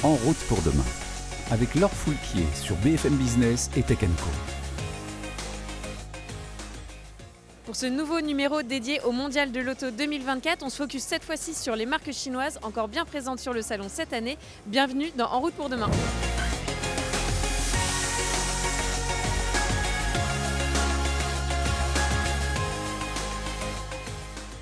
En route pour demain, avec Laure Foulquier sur BFM Business et Tech & Co. Pour ce nouveau numéro dédié au Mondial de l'Auto 2024, on se focus cette fois-ci sur les marques chinoises encore bien présentes sur le salon cette année. Bienvenue dans En route pour demain.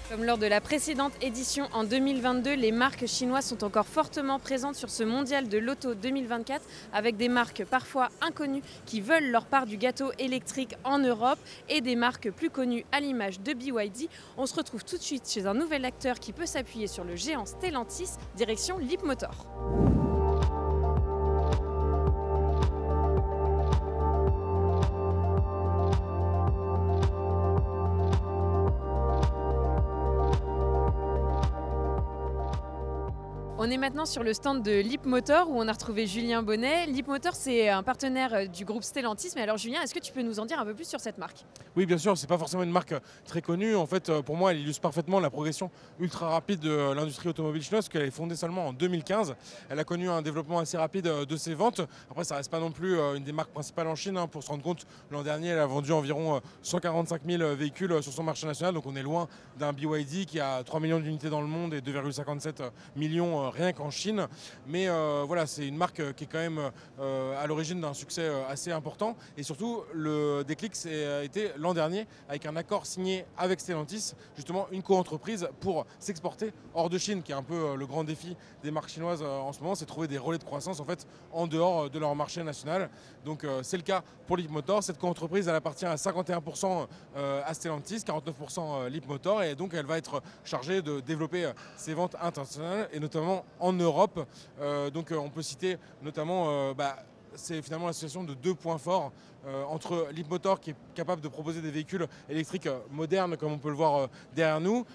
Comme lors de la précédente édition en 2022, les marques chinoises sont encore fortement présentes sur ce Mondial de l'Auto 2024 avec des marques parfois inconnues qui veulent leur part du gâteau électrique en Europe et des marques plus connues à l'image de BYD. On se retrouve tout de suite chez un nouvel acteur qui peut s'appuyer sur le géant Stellantis, direction Leapmotor. On est maintenant sur le stand de Leapmotor où on a retrouvé Julien Bonnet. Leapmotor, c'est un partenaire du groupe Stellantis. Mais alors Julien, est-ce que tu peux nous en dire un peu plus sur cette marque ? Oui, bien sûr, c'est pas forcément une marque très connue. En fait, pour moi, elle illustre parfaitement la progression ultra rapide de l'industrie automobile chinoise, parce qu'elle est fondée seulement en 2015. Elle a connu un développement assez rapide de ses ventes. Après, ça reste pas non plus une des marques principales en Chine. Pour se rendre compte, l'an dernier, elle a vendu environ 145 000 véhicules sur son marché national. Donc on est loin d'un BYD qui a 3 millions d'unités dans le monde et 2,57 millions rien qu'en Chine. Mais voilà, c'est une marque qui est quand même à l'origine d'un succès assez important. Et surtout, le déclic a été l'an dernier avec un accord signé avec Stellantis, justement une co-entreprise pour s'exporter hors de Chine, qui est un peu le grand défi des marques chinoises en ce moment, c'est trouver des relais de croissance en fait en dehors de leur marché national. Donc c'est le cas pour Leapmotor. Cette co-entreprise, elle appartient à 51% à Stellantis, 49% Leapmotor, et donc elle va être chargée de développer ses ventes internationales et notamment en Europe. Donc on peut citer notamment c'est finalement l'association de deux points forts entre Leapmotor qui est capable de proposer des véhicules électriques modernes comme on peut le voir derrière nous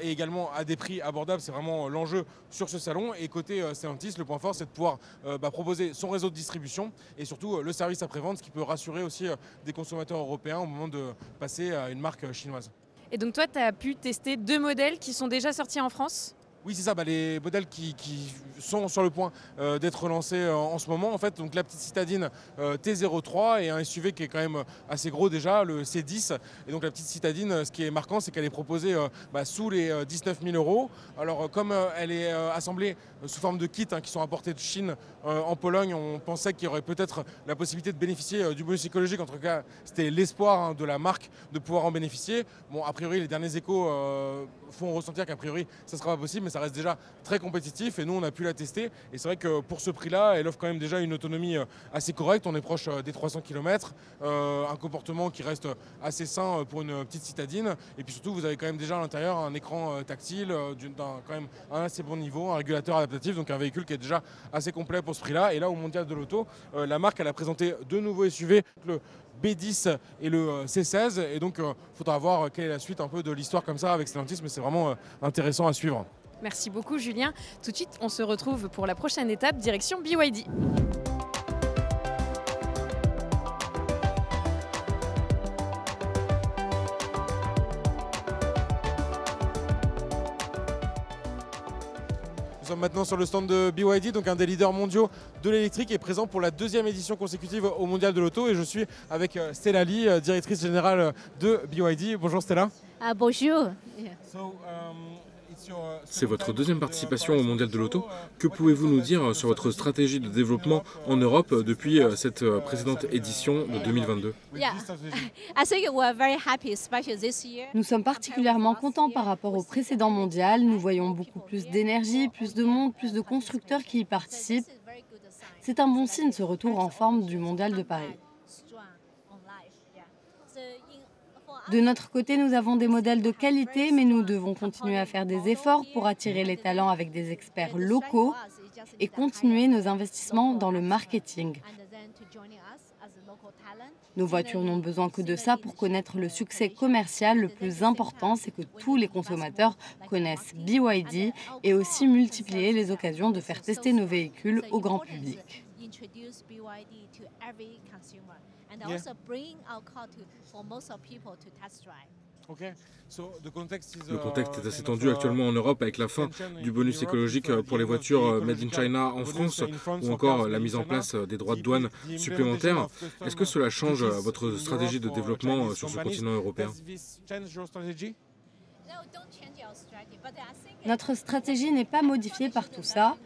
et également à des prix abordables. C'est vraiment l'enjeu sur ce salon. Et côté Stellantis, le point fort, c'est de pouvoir proposer son réseau de distribution et surtout le service après-vente, ce qui peut rassurer aussi des consommateurs européens au moment de passer à une marque chinoise. Et donc toi, tu as pu tester deux modèles qui sont déjà sortis en France ? Oui, c'est ça, les modèles qui sont sur le point d'être lancés en ce moment. En fait, donc la petite citadine T03 et un SUV qui est quand même assez gros déjà, le C10. Et donc la petite citadine, ce qui est marquant, c'est qu'elle est proposée sous les 19 000 €. Alors comme elle est assemblée sous forme de kits qui sont apportés de Chine en Pologne, on pensait qu'il y aurait peut-être la possibilité de bénéficier du bonus écologique. En tout cas, c'était l'espoir de la marque de pouvoir en bénéficier. Bon, a priori, les derniers échos font ressentir qu'a priori, ça ne sera pas possible, mais ça reste déjà très compétitif et nous on a pu la tester et c'est vrai que pour ce prix-là, elle offre quand même déjà une autonomie assez correcte. On est proche des 300 km, un comportement qui reste assez sain pour une petite citadine et puis surtout vous avez quand même déjà à l'intérieur un écran tactile d'un quand même un assez bon niveau, un régulateur adaptatif, donc un véhicule qui est déjà assez complet pour ce prix-là. Et là au Mondial de l'Auto, la marque elle a présenté deux nouveaux SUV, le B10 et le C16, et donc il faudra voir quelle est la suite un peu de l'histoire comme ça avec Stellantis, mais c'est vraiment intéressant à suivre. Merci beaucoup Julien. Tout de suite, on se retrouve pour la prochaine étape, direction BYD. Nous sommes maintenant sur le stand de BYD, donc un des leaders mondiaux de l'électrique, est présent pour la deuxième édition consécutive au Mondial de l'Auto. Et je suis avec Stella Li, directrice générale de BYD. Bonjour Stella. Bonjour. C'est votre deuxième participation au Mondial de l'Auto. Que pouvez-vous nous dire sur votre stratégie de développement en Europe depuis cette précédente édition de 2022 ? Nous sommes particulièrement contents par rapport au précédent mondial. Nous voyons beaucoup plus d'énergie, plus de monde, plus de constructeurs qui y participent. C'est un bon signe, ce retour en forme du Mondial de Paris. De notre côté, nous avons des modèles de qualité, mais nous devons continuer à faire des efforts pour attirer les talents avec des experts locaux et continuer nos investissements dans le marketing. Nos voitures n'ont besoin que de ça pour connaître le succès commercial. Le plus important, c'est que tous les consommateurs connaissent BYD et aussi multiplier les occasions de faire tester nos véhicules au grand public. Le contexte est assez tendu actuellement en Europe avec la fin du bonus écologique pour les voitures Made in China en France ou encore la mise en place des droits de douane supplémentaires. Est-ce que cela change votre stratégie de développement sur ce continent européen? Notre stratégie n'est pas modifiée par tout ça,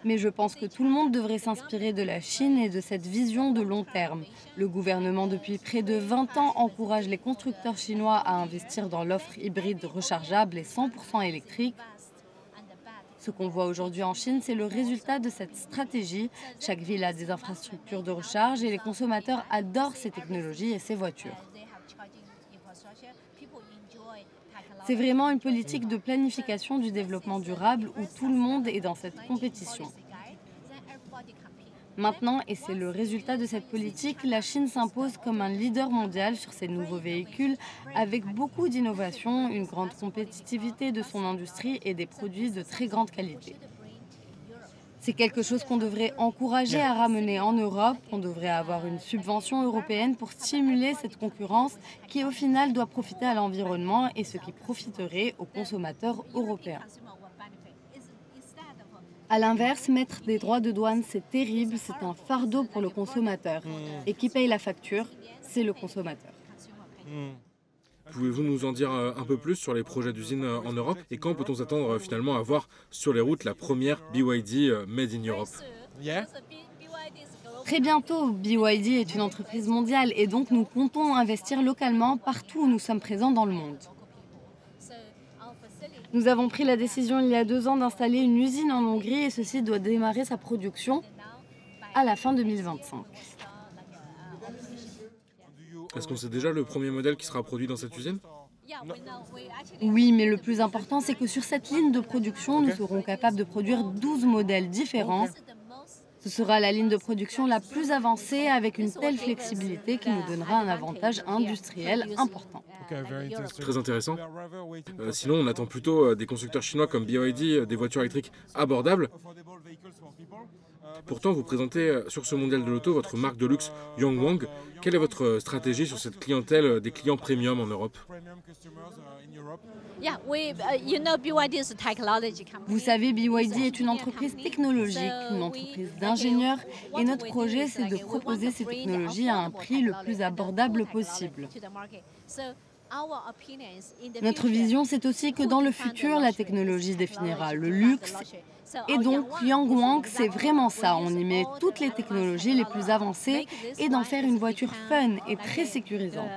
mais je pense que tout le monde devrait s'inspirer de la Chine et de cette vision de long terme. Le gouvernement, depuis près de 20 ans, encourage les constructeurs chinois à investir dans l'offre hybride rechargeable et 100% électrique. Ce qu'on voit aujourd'hui en Chine, c'est le résultat de cette stratégie. Chaque ville a des infrastructures de recharge et les consommateurs adorent ces technologies et ces voitures. C'est vraiment une politique de planification du développement durable où tout le monde est dans cette compétition. Maintenant, et c'est le résultat de cette politique, la Chine s'impose comme un leader mondial sur ces nouveaux véhicules avec beaucoup d'innovation, une grande compétitivité de son industrie et des produits de très grande qualité. C'est quelque chose qu'on devrait encourager à ramener en Europe, qu'on devrait avoir une subvention européenne pour stimuler cette concurrence qui au final doit profiter à l'environnement et ce qui profiterait aux consommateurs européens. A l'inverse, mettre des droits de douane, c'est terrible, c'est un fardeau pour le consommateur. Et qui paye la facture, c'est le consommateur. Pouvez-vous nous en dire un peu plus sur les projets d'usine en Europe et quand peut-on s'attendre finalement à voir sur les routes la première BYD Made in Europe? Très bientôt, BYD est une entreprise mondiale et donc nous comptons investir localement partout où nous sommes présents dans le monde. Nous avons pris la décision il y a 2 ans d'installer une usine en Hongrie et ceci doit démarrer sa production à la fin 2025. Est-ce qu'on sait déjà le premier modèle qui sera produit dans cette usine? Oui, mais le plus important, c'est que sur cette ligne de production, nous serons capables de produire 12 modèles différents. Ce sera la ligne de production la plus avancée avec une telle flexibilité qui nous donnera un avantage industriel important. Très intéressant. Sinon, on attend plutôt des constructeurs chinois comme BYD des voitures électriques abordables. Pourtant, vous présentez sur ce mondial de l'auto votre marque de luxe Yangwang. Quelle est votre stratégie sur cette clientèle des clients premium en Europe? Vous savez, BYD est une entreprise technologique, une entreprise d'ingénieurs et notre projet, c'est de proposer ces technologies à un prix le plus abordable possible. Notre vision, c'est aussi que dans le futur, la technologie définira le luxe. Et donc, Yangwang, c'est vraiment ça. On y met toutes les technologies les plus avancées et d'en faire une voiture fun et très sécurisante.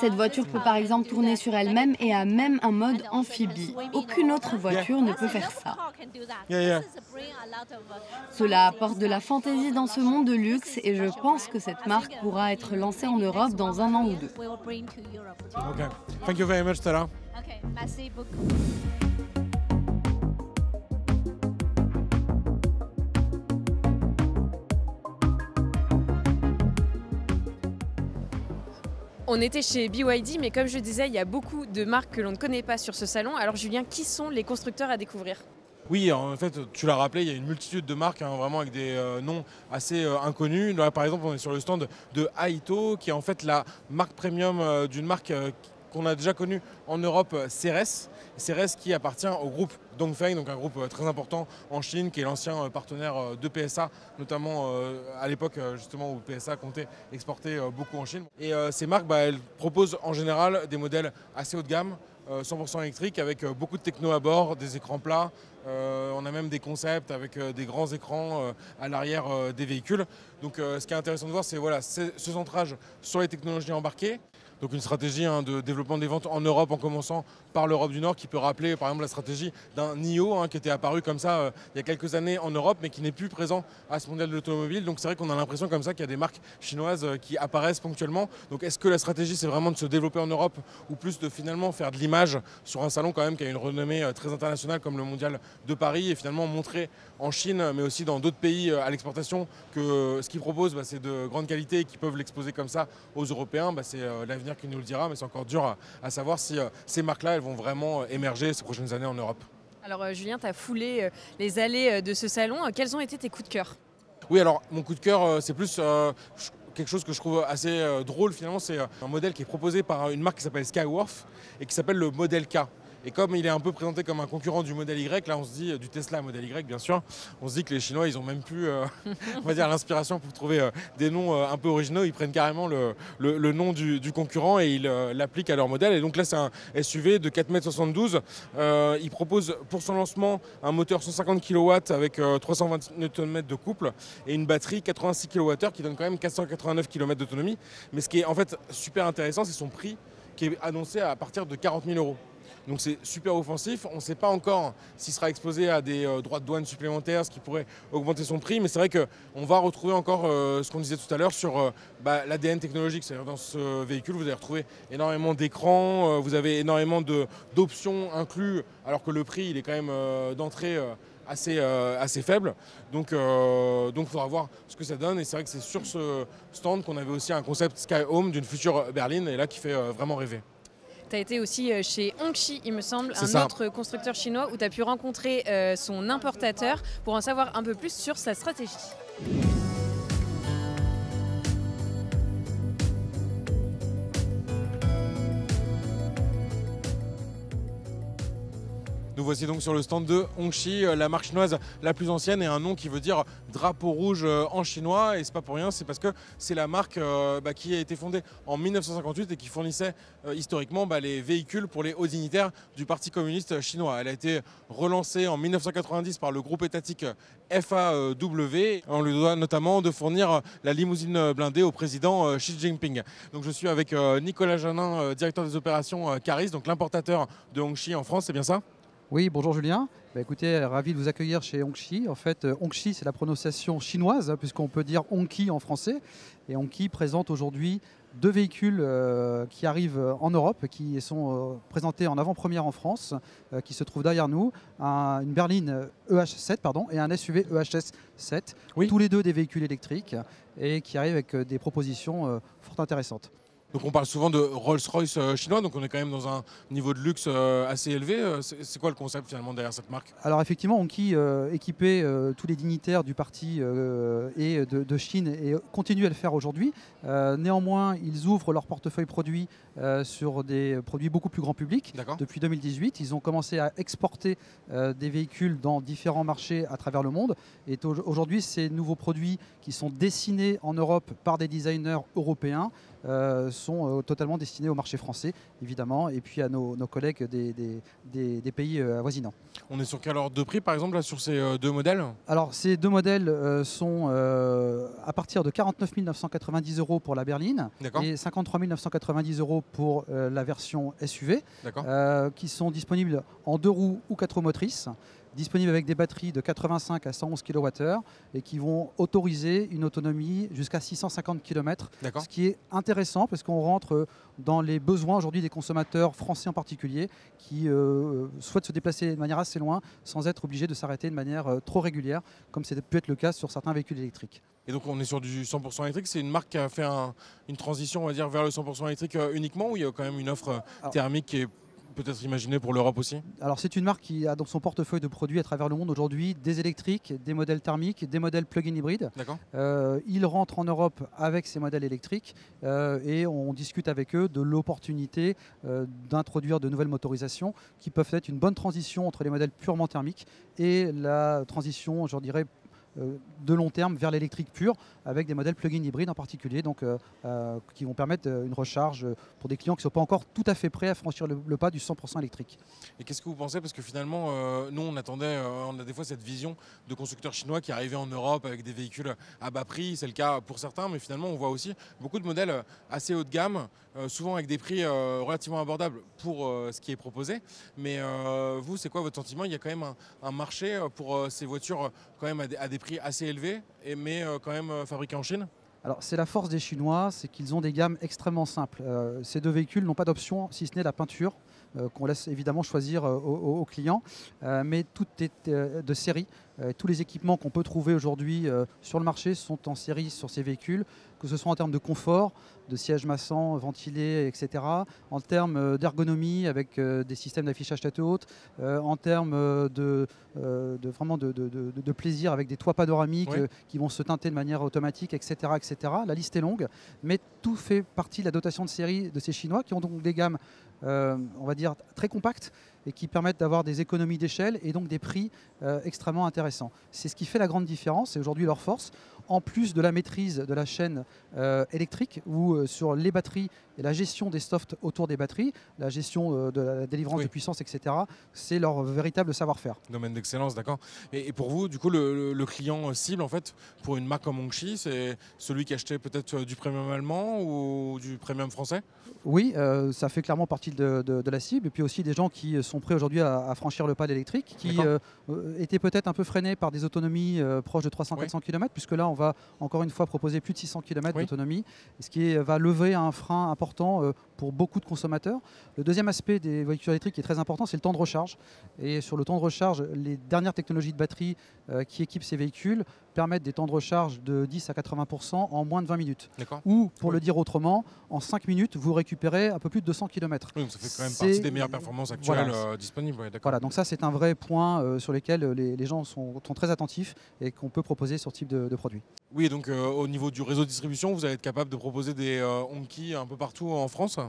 Cette voiture peut par exemple tourner sur elle-même et a même un mode amphibie. Aucune autre voiture ne peut faire ça. Cela apporte de la fantaisie dans ce monde de luxe et je pense que cette marque pourra être lancée en Europe dans 1 an ou 2. Okay. Thank you very much, Stella. Merci beaucoup. On était chez BYD, mais comme je disais, il y a beaucoup de marques que l'on ne connaît pas sur ce salon. Alors Julien, qui sont les constructeurs à découvrir? Oui, en fait, tu l'as rappelé, il y a une multitude de marques, vraiment avec des noms assez inconnus. Là, par exemple, on est sur le stand de Aito, qui est en fait la marque premium d'une marque qu'on a déjà connue en Europe, Ceres. Ceres qui appartient au groupe Dongfeng, donc un groupe très important en Chine, qui est l'ancien partenaire de PSA, notamment à l'époque justement où PSA comptait exporter beaucoup en Chine. Et ces marques, elles proposent en général des modèles assez haut de gamme, 100% électriques, avec beaucoup de techno à bord, des écrans plats. On a même des concepts avec des grands écrans à l'arrière des véhicules. Donc ce qui est intéressant de voir, c'est voilà, ce centrage sur les technologies embarquées. Donc une stratégie de développement des ventes en Europe en commençant par l'Europe du Nord qui peut rappeler par exemple la stratégie d'un NIO qui était apparu comme ça il y a quelques années en Europe mais qui n'est plus présent à ce mondial de l'automobile. Donc c'est vrai qu'on a l'impression comme ça qu'il y a des marques chinoises qui apparaissent ponctuellement. Donc est-ce que la stratégie c'est vraiment de se développer en Europe ou plus de finalement faire de l'image sur un salon quand même qui a une renommée très internationale comme le mondial de Paris et finalement montrer en Chine mais aussi dans d'autres pays à l'exportation que ce qu'ils proposent c'est de grande qualité et qu'ils peuvent l'exposer comme ça aux Européens. C'est l'avenir qui nous le dira, mais c'est encore dur à savoir si ces marques-là elles vont vraiment émerger ces prochaines années en Europe. Alors Julien, tu as foulé les allées de ce salon. Quels ont été tes coups de cœur? Oui, alors mon coup de cœur, c'est plus quelque chose que je trouve assez drôle finalement, c'est un modèle qui est proposé par une marque qui s'appelle Skyworth et qui s'appelle le modèle K. Et comme il est un peu présenté comme un concurrent du modèle Y, là on se dit, du Tesla modèle Y bien sûr, on se dit que les Chinois ils ont même plus on va dire l'inspiration pour trouver des noms un peu originaux. Ils prennent carrément le nom du concurrent et ils l'appliquent à leur modèle. Et donc là c'est un SUV de 4,72 m. Il propose pour son lancement un moteur 150 kW avec 320 Nm de couple et une batterie 86 kWh qui donne quand même 489 km d'autonomie. Mais ce qui est en fait super intéressant, c'est son prix qui est annoncé à partir de 40 000 €. Donc c'est super offensif. On ne sait pas encore s'il sera exposé à des droits de douane supplémentaires, ce qui pourrait augmenter son prix. Mais c'est vrai qu'on va retrouver encore ce qu'on disait tout à l'heure sur l'ADN technologique. C'est-à-dire dans ce véhicule, vous allez retrouver énormément d'écrans, vous avez énormément d'options inclus, alors que le prix il est quand même d'entrée assez faible. Donc il faudra voir ce que ça donne. Et c'est vrai que c'est sur ce stand qu'on avait aussi un concept Sky Home d'une future berline, et là qui fait vraiment rêver. Tu as été aussi chez Hongqi, il me semble, autre constructeur chinois, où tu as pu rencontrer son importateur pour en savoir un peu plus sur sa stratégie. Nous voici donc sur le stand de Hongqi, la marque chinoise la plus ancienne et un nom qui veut dire drapeau rouge en chinois. Et c'est pas pour rien, c'est parce que c'est la marque qui a été fondée en 1958 et qui fournissait historiquement les véhicules pour les hauts dignitaires du Parti communiste chinois. Elle a été relancée en 1990 par le groupe étatique FAW. On lui doit notamment de fournir la limousine blindée au président Xi Jinping. Donc je suis avec Nicolas Janin, directeur des opérations Caris, donc l'importateur de Hongqi en France, c'est bien ça ? Oui, bonjour Julien. Écoutez, ravi de vous accueillir chez Hongqi. En fait, Hongqi, c'est la prononciation chinoise, puisqu'on peut dire Hongqi en français. Et Hongqi présente aujourd'hui deux véhicules qui arrivent en Europe, qui sont présentés en avant-première en France, qui se trouvent derrière nous. Une berline EH7 et un SUV EHS7. Oui. Tous les deux des véhicules électriques et qui arrivent avec des propositions fort intéressantes. Donc on parle souvent de Rolls-Royce chinois, donc on est quand même dans un niveau de luxe assez élevé. C'est quoi le concept finalement derrière cette marque ? Alors effectivement, Hongqi équipait tous les dignitaires du parti et de Chine et continue à le faire aujourd'hui. Néanmoins, ils ouvrent leur portefeuille produit sur des produits beaucoup plus grand public. Depuis 2018, ils ont commencé à exporter des véhicules dans différents marchés à travers le monde. Et aujourd'hui, ces nouveaux produits qui sont dessinés en Europe par des designers européens sont totalement destinés au marché français, évidemment, et puis à nos collègues des pays avoisinants. On est sur quel ordre de prix, par exemple, là, sur ces deux modèles ? Alors, ces deux modèles sont à partir de 49 990 € pour la berline et 53 990 € pour la version SUV, qui sont disponibles en 2 roues ou 4 roues motrices, disponibles avec des batteries de 85 à 111 kWh et qui vont autoriser une autonomie jusqu'à 650 km. Ce qui est intéressant parce qu'on rentre dans les besoins aujourd'hui des consommateurs français en particulier qui souhaitent se déplacer de manière assez loin sans être obligés de s'arrêter de manière trop régulière, comme c'est pu être le cas sur certains véhicules électriques. Et donc on est sur du 100% électrique. C'est une marque qui a fait une transition, on va dire, vers le 100% électrique uniquement, ou il y a quand même une offre thermique qui est peut-être imaginé pour l'Europe aussi? Alors c'est une marque qui a dans son portefeuille de produits à travers le monde aujourd'hui des électriques, des modèles thermiques, des modèles plug-in hybrides. Ils rentrent en Europe avec ces modèles électriques et on discute avec eux de l'opportunité d'introduire de nouvelles motorisations qui peuvent être une bonne transition entre les modèles purement thermiques et la transition, je dirais, de long terme vers l'électrique pure avec des modèles plug-in hybrides en particulier, donc qui vont permettre une recharge pour des clients qui ne sont pas encore tout à fait prêts à franchir le pas du 100% électrique. Et qu'est-ce que vous pensez? Parce que finalement, nous on attendait, on a des fois cette vision de constructeurs chinois qui arrivaient en Europe avec des véhicules à bas prix, c'est le cas pour certains, mais finalement on voit aussi beaucoup de modèles assez haut de gamme, souvent avec des prix relativement abordables pour ce qui est proposé. Mais vous, c'est quoi votre sentiment? Il y a quand même un marché pour ces voitures quand même à des prix assez élevés, mais quand même fabriquées en Chine? Alors c'est la force des Chinois, c'est qu'ils ont des gammes extrêmement simples. Ces deux véhicules n'ont pas d'option si ce n'est la peinture. qu'on laisse évidemment choisir aux clients. Mais tout est de série. Tous les équipements qu'on peut trouver aujourd'hui sur le marché sont en série sur ces véhicules, que ce soit en termes de confort, de sièges massants, ventilés, etc. En termes d'ergonomie avec des systèmes d'affichage tête haute, en termes vraiment de plaisir avec des toits panoramiques qui vont se teinter de manière automatique, etc., etc. La liste est longue, mais tout fait partie de la dotation de série de ces Chinois qui ont donc des gammes, on va dire, très compactes et qui permettent d'avoir des économies d'échelle et donc des prix extrêmement intéressants. C'est ce qui fait la grande différence, c'est aujourd'hui leur force. En plus de la maîtrise de la chaîne électrique ou sur les batteries et la gestion des softs autour des batteries, la gestion de la délivrance de puissance, etc., c'est leur véritable savoir-faire. Domaine d'excellence, d'accord. Et pour vous, du coup, le client cible, en fait, pour une marque comme Hongqi, c'est celui qui achetait peut-être du premium allemand ou du premium français? Oui, ça fait clairement partie de la cible. Et puis aussi des gens qui sont prêts aujourd'hui à franchir le pas de l'électrique, qui étaient peut-être un peu freinés par des autonomies proches de 300-400 km, puisque là, on va encore une fois proposer plus de 600 km d'autonomie, ce qui va lever un frein important pour beaucoup de consommateurs. Le deuxième aspect des voitures électriques qui est très important, c'est le temps de recharge. Et sur le temps de recharge, les dernières technologies de batterie qui équipent ces véhicules permettent des temps de recharge de 10 à 80% en moins de 20 minutes. Ou, pour le dire autrement, en 5 minutes, vous récupérez un peu plus de 200 km. Oui, donc ça fait quand même partie des meilleures performances actuelles disponibles. Voilà, donc ça c'est un vrai point sur lequel les gens sont très attentifs et qu'on peut proposer sur ce type de produit. Oui, donc au niveau du réseau de distribution, vous allez être capable de proposer des Hongqi un peu partout en France?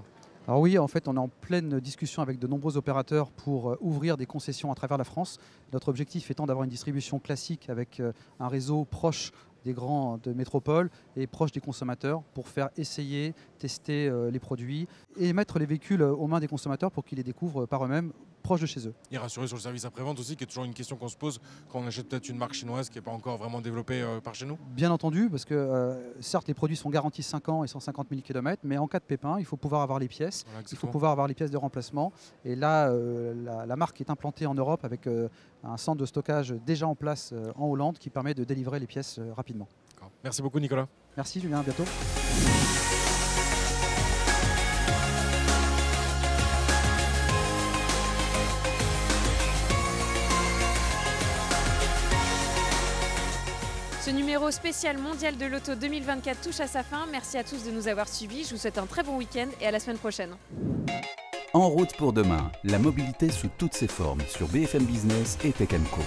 Alors oui, en fait, on est en pleine discussion avec de nombreux opérateurs pour ouvrir des concessions à travers la France. Notre objectif étant d'avoir une distribution classique avec un réseau proche des grandes métropoles et proche des consommateurs pour faire essayer, tester les produits et mettre les véhicules aux mains des consommateurs pour qu'ils les découvrent par eux-mêmes proche de chez eux. Et rassurer sur le service après-vente aussi, qui est toujours une question qu'on se pose quand on achète peut-être une marque chinoise qui n'est pas encore vraiment développée par chez nous? Bien entendu, parce que certes les produits sont garantis 5 ans et 150 000 km, mais en cas de pépin, il faut pouvoir avoir les pièces, il faut pouvoir avoir les pièces de remplacement. Et là, la marque est implantée en Europe avec un centre de stockage déjà en place en Hollande qui permet de délivrer les pièces rapidement. Merci beaucoup Nicolas. Merci Julien, à bientôt. Ce numéro spécial mondial de l'auto 2024 touche à sa fin. Merci à tous de nous avoir suivis. Je vous souhaite un très bon week-end et à la semaine prochaine. En route pour demain, la mobilité sous toutes ses formes sur BFM Business et Tech & Co.